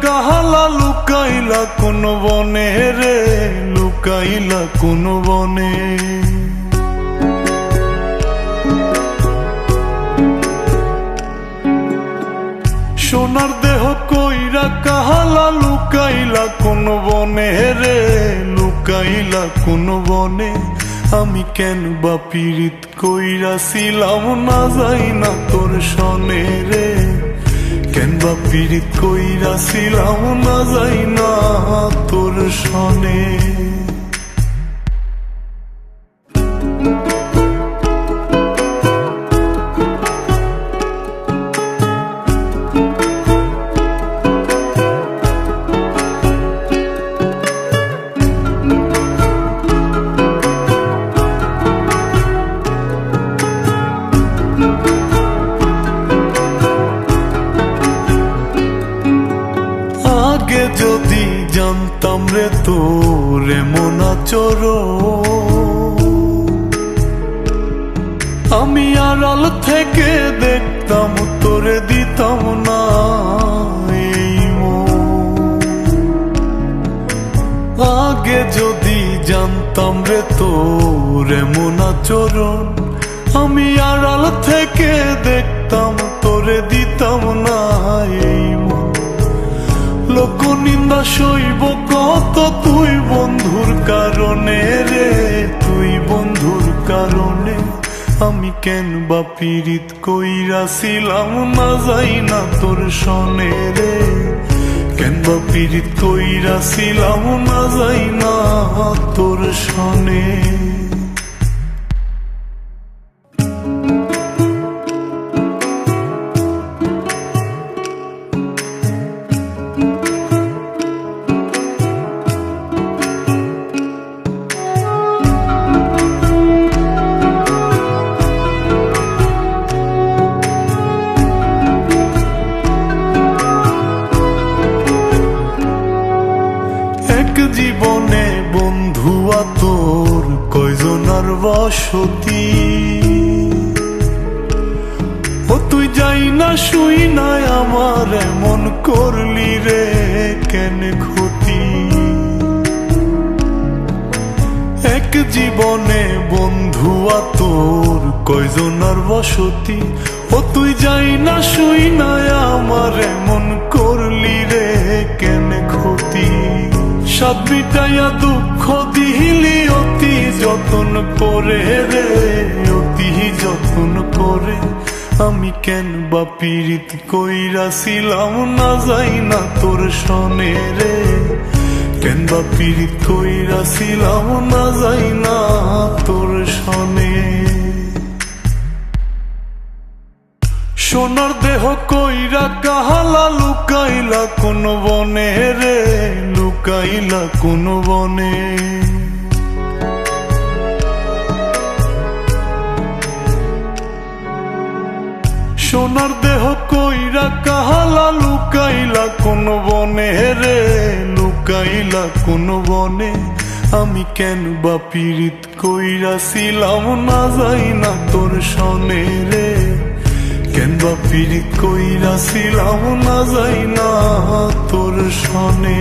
কাহালা লুকাইলা কোন বনে রে, লুকাইলা কোন বনে। সোনার দেহ কইরা কাহালা লুকাইলা কোন বনে রে, লুকাইলা কোন বনে। আমি কেন বা পীড়িত কইরাছিলাম না যাই না তোর সনে রে, কেন বা পীড়িত কইরাছিলাম না যাই না তোর সনে। আগে যদি জানতাম রে তোর এমন আচরণ, আমি আড়াল থেকে দেখতাম তোরে দিতাম না এই মন। আগে যদি জানতাম রে তোর এমন আচরণ, আমি আড়াল থেকে দেখতাম তোরে দিতাম না এই মন। লোক নিন্দা সইব কত তুই বন্ধুর কারণে রে, তুই বন্ধুর কারণে। আমি কেন বা পীড়িত কইরাছিলাম না যাই না তোর সনে রে, কেন বা পীড়িত কইরাছিলাম না যাই না তোর সনে। জীবনে বন্ধুয়া তোর কয়জনার বসতি, ও তুই যাই না শুই নাই আমার এমন করলি রে কেন ক্ষতি। এক জীবনে বন্ধুয়া তোর কয়জনার বসতি, ও তুই যাই না শুই নাই আমার এমন করলি রে কেন ক্ষতি। সাত মিটাইয়া দুঃখ দিলি অতি যতন করে রে, অতি যতন করে। আমি কেন বা পীড়িত কইরাছিলাম না যাই না তোর সনে রে, কেন বা পীড়িত কইরাছিলাম না যাই না তোর সনে। সোনার দেহ কইরা কাহালা লুকাইলা কোন বনে রে, লুকাইলা কোন বনে। সোনার দেহ কইরা কাহালা লুকাইলা কোন বনে রে, লুকাইলা কোন বনে। আমি কেন বা পীড়িত কইরাছিলাম না যাই না তোর সনে রে, কেন বা পীড়িত কইরাছিলাম না যাই না তোর সনে।